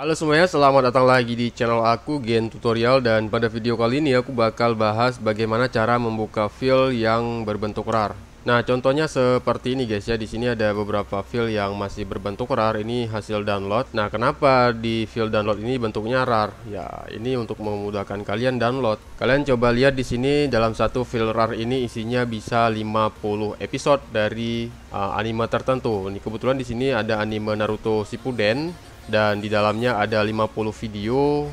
Halo semuanya, selamat datang lagi di channel aku Gen Tutorial, dan pada video kali ini aku bakal bahas bagaimana cara membuka file yang berbentuk RAR. Nah, contohnya seperti ini guys ya. Di sini ada beberapa file yang masih berbentuk RAR. Ini hasil download. Nah, kenapa di file download ini bentuknya RAR? Ya, ini untuk memudahkan kalian download. Kalian coba lihat di sini, dalam satu file RAR ini isinya bisa 50 episode dari anime tertentu. Ini kebetulan di sini ada anime Naruto Shippuden, dan di dalamnya ada 50 video,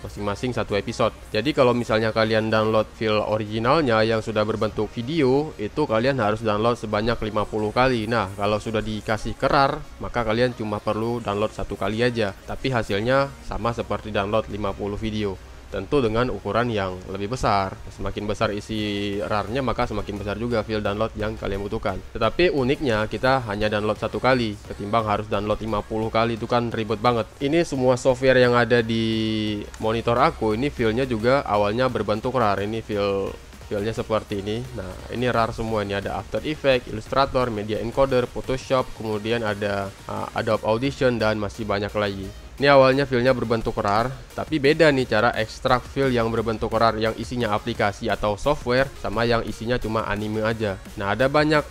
masing-masing satu episode. Jadi kalau misalnya kalian download file originalnya yang sudah berbentuk video, itu kalian harus download sebanyak 50 kali. Nah, kalau sudah dikasih ke RAR, maka kalian cuma perlu download satu kali aja, tapi hasilnya sama seperti download 50 video. Tentu dengan ukuran yang lebih besar. Semakin besar isi RAR-nya, maka semakin besar juga file download yang kalian butuhkan. Tetapi uniknya kita hanya download satu kali, ketimbang harus download 50 kali, itu kan ribet banget. Ini semua software yang ada di monitor aku, ini filenya juga awalnya berbentuk RAR. Ini filenya seperti ini. Nah, ini RAR semua. Ini ada After Effects, Illustrator, Media Encoder, Photoshop, kemudian ada Adobe Audition, dan masih banyak lagi. Ini awalnya filenya berbentuk RAR, tapi beda nih cara ekstrak file yang berbentuk RAR yang isinya aplikasi atau software sama yang isinya cuma anime aja. Nah, ada banyak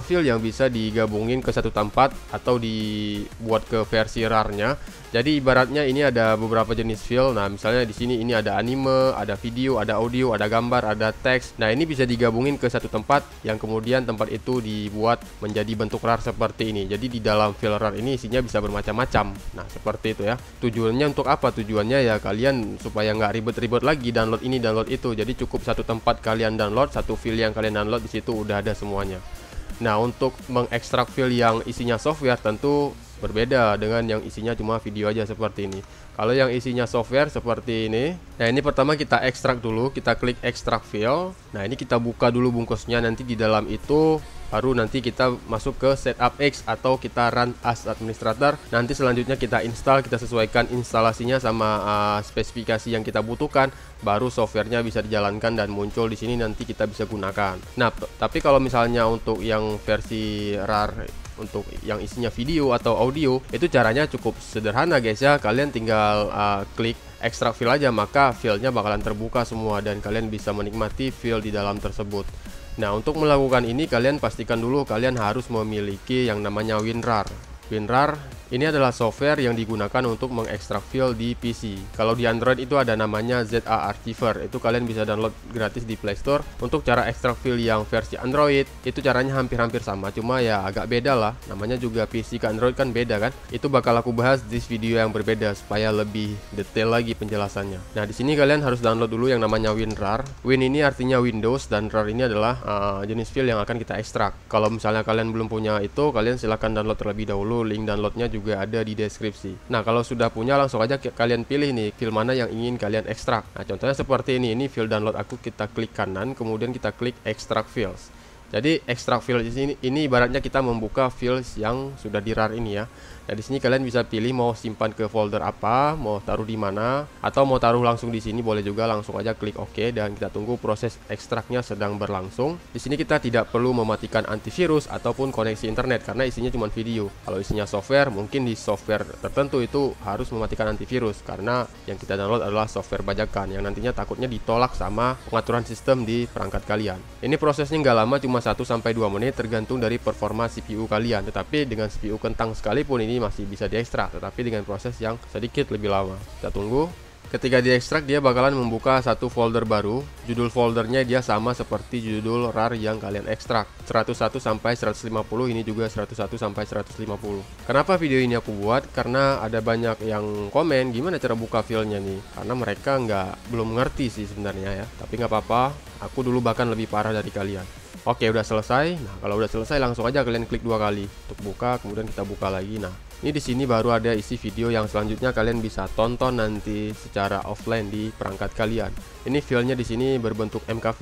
file yang bisa digabungin ke satu tempat atau dibuat ke versi RAR-nya. Jadi ibaratnya ini ada beberapa jenis file. Nah, misalnya di sini ini ada anime, ada video, ada audio, ada gambar, ada teks. Nah, ini bisa digabungin ke satu tempat yang kemudian tempat itu dibuat menjadi bentuk RAR seperti ini. Jadi di dalam file RAR ini isinya bisa bermacam-macam. Nah, seperti itu ya. Tujuannya untuk apa? Tujuannya ya kalian supaya nggak ribet-ribet lagi download ini, download itu. Jadi cukup satu tempat kalian download, satu file yang kalian download, di situ udah ada semuanya. Nah, untuk mengekstrak file yang isinya software tentu berbeda dengan yang isinya cuma video aja seperti ini. Kalau yang isinya software seperti ini, nah ini pertama kita ekstrak dulu, kita klik ekstrak file. Nah, ini kita buka dulu bungkusnya, nanti di dalam itu baru nanti kita masuk ke setup X atau kita run as administrator. Nanti selanjutnya kita install, kita sesuaikan instalasinya sama spesifikasi yang kita butuhkan, baru softwarenya bisa dijalankan dan muncul di sini, nanti kita bisa gunakan. Nah, tapi kalau misalnya untuk yang versi RAR, untuk yang isinya video atau audio, itu caranya cukup sederhana guys ya. Kalian tinggal klik ekstrak file aja, maka filenya bakalan terbuka semua dan kalian bisa menikmati file di dalam tersebut. Nah, untuk melakukan ini kalian pastikan dulu kalian harus memiliki yang namanya WinRAR. WinRAR ini adalah software yang digunakan untuk mengekstrak file di PC. Kalau di Android itu ada namanya ZA Archiver. Itu kalian bisa download gratis di Play Store. Untuk cara ekstrak file yang versi Android, itu caranya hampir-hampir sama, cuma ya agak beda lah. Namanya juga PC ke Android kan beda kan. Itu bakal aku bahas di video yang berbeda supaya lebih detail lagi penjelasannya. Nah, di sini kalian harus download dulu yang namanya WinRAR. Win ini artinya Windows dan RAR ini adalah jenis file yang akan kita ekstrak. Kalau misalnya kalian belum punya itu, kalian silahkan download terlebih dahulu. Link downloadnya juga ada di deskripsi. Nah, kalau sudah punya, langsung aja kalian pilih nih file mana yang ingin kalian ekstrak. Nah, contohnya seperti ini file download aku. Kita klik kanan, kemudian kita klik extract files. Jadi extract file di sini ini ibaratnya kita membuka files yang sudah di RAR ini ya. Nah, di sini kalian bisa pilih mau simpan ke folder apa, mau taruh di mana, atau mau taruh langsung di sini boleh juga. Langsung aja klik OK dan kita tunggu proses ekstraknya sedang berlangsung. Di sini kita tidak perlu mematikan antivirus ataupun koneksi internet karena isinya cuma video. Kalau isinya software, mungkin di software tertentu itu harus mematikan antivirus karena yang kita download adalah software bajakan yang nantinya takutnya ditolak sama pengaturan sistem di perangkat kalian. Ini prosesnya nggak lama, cuma 1-2 menit tergantung dari performa CPU kalian. Tetapi dengan CPU kentang sekalipun ini masih bisa diekstrak, tetapi dengan proses yang sedikit lebih lama. Kita tunggu. Ketika diekstrak, dia bakalan membuka satu folder baru. Judul foldernya dia sama seperti judul RAR yang kalian ekstrak, 101 sampai 150. Ini juga 101 sampai 150. Kenapa video ini aku buat? Karena ada banyak yang komen gimana cara buka filenya nih, karena mereka belum ngerti sih sebenarnya ya. Tapi nggak apa-apa, aku dulu bahkan lebih parah dari kalian. Oke, udah selesai. Nah, kalau udah selesai langsung aja kalian klik 2 kali untuk buka, kemudian kita buka lagi. Nah, ini di sini baru ada isi video yang selanjutnya kalian bisa tonton nanti secara offline di perangkat kalian. Ini filenya di sini berbentuk MKV.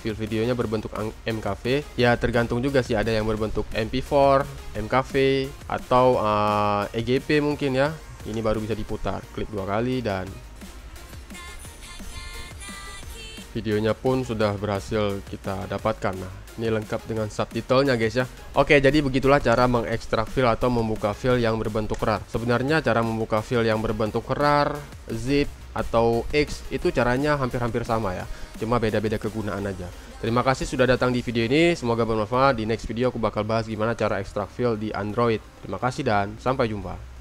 File videonya berbentuk MKV. Ya, tergantung juga sih, ada yang berbentuk MP4, MKV, atau EGP mungkin ya. Ini baru bisa diputar. Klik 2 kali dan videonya pun sudah berhasil kita dapatkan. Nah, Ini lengkap dengan subtitlenya guys ya. Oke, jadi begitulah cara mengekstrak file atau membuka file yang berbentuk RAR. Sebenarnya cara membuka file yang berbentuk RAR, zip, atau X itu caranya hampir-hampir sama ya. Cuma beda-beda kegunaan aja. Terima kasih sudah datang di video ini. Semoga bermanfaat. Di next video aku bakal bahas gimana cara ekstrak file di Android. Terima kasih dan sampai jumpa.